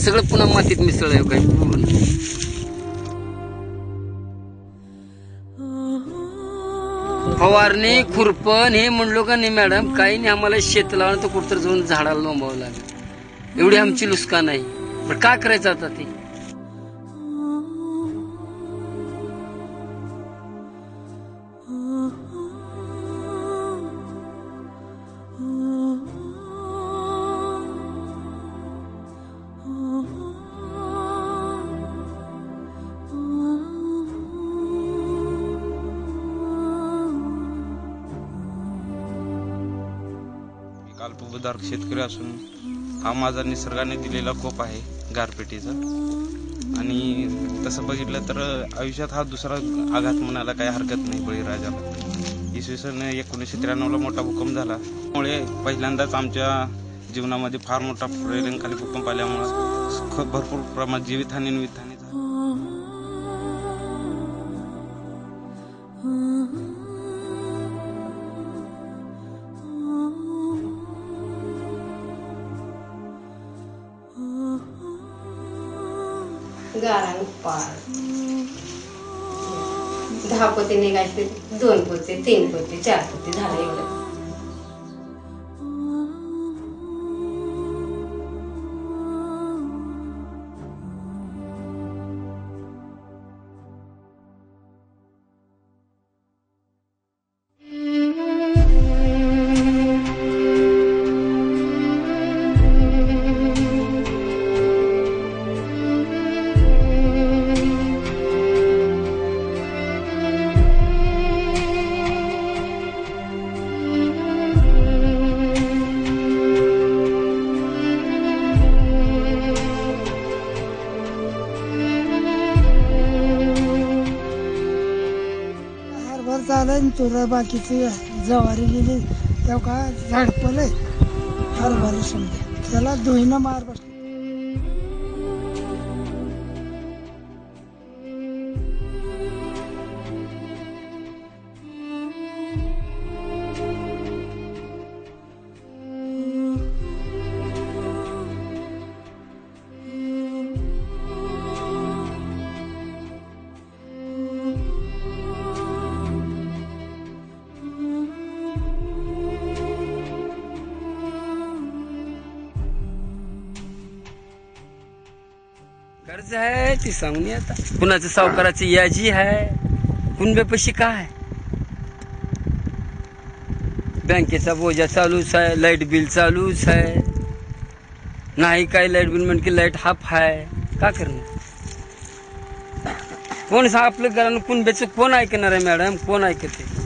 सगळं पुन्हा मातीत मिसळ आहे काही फवारणी खुरपण हे म्हणलो का नाही मॅडम, काही नाही, आम्हाला शेत लावून तर कुठतर जाऊन झाडाला लोंबावं लागेल, एवढी आमची नुकसान आहे. पण काय करायचं आता ते? अल्पभूधारक शेतकरी असून हा माझा निसर्गाने दिलेला कोप आहे गारपिटीचा. आणि तसं बघितलं तर आयुष्यात हा दुसरा आघात म्हणायला काही हरकत नाही बळीराजाला. इसवी सन 1993ला मोठा भूकंप झाला, त्यामुळे पहिल्यांदाच आमच्या जीवनामध्ये फार मोठा रेल्वेखाली भूकंप आल्यामुळे भरपूर प्रमाणात जीवितहानी आणि वित्तहानी झाली. गारान पार 10 पोते निघायचे, 2 पोते 3 पोते 4 पोते झालं एवढं. झालं तुला बाकीची जवारी गेली तेव्हा काय झाडपलं हरभरा समजा त्याला धुईनं मार बसला. कर्ज आहे ती सांगून आता कुणाचं सावकाराची याजी आहे, कुणब्यापाशी काय, बँकेचा बोजा चालूच आहे, लाईट बिल चालूच आहे, नाही काय लाईट बिल म्हण की लाईट हाफ आहे, का करणार? कोण आपलं घरानं कुणब्याचं कोण ऐकणार आहे मॅडम? कोण ऐकते?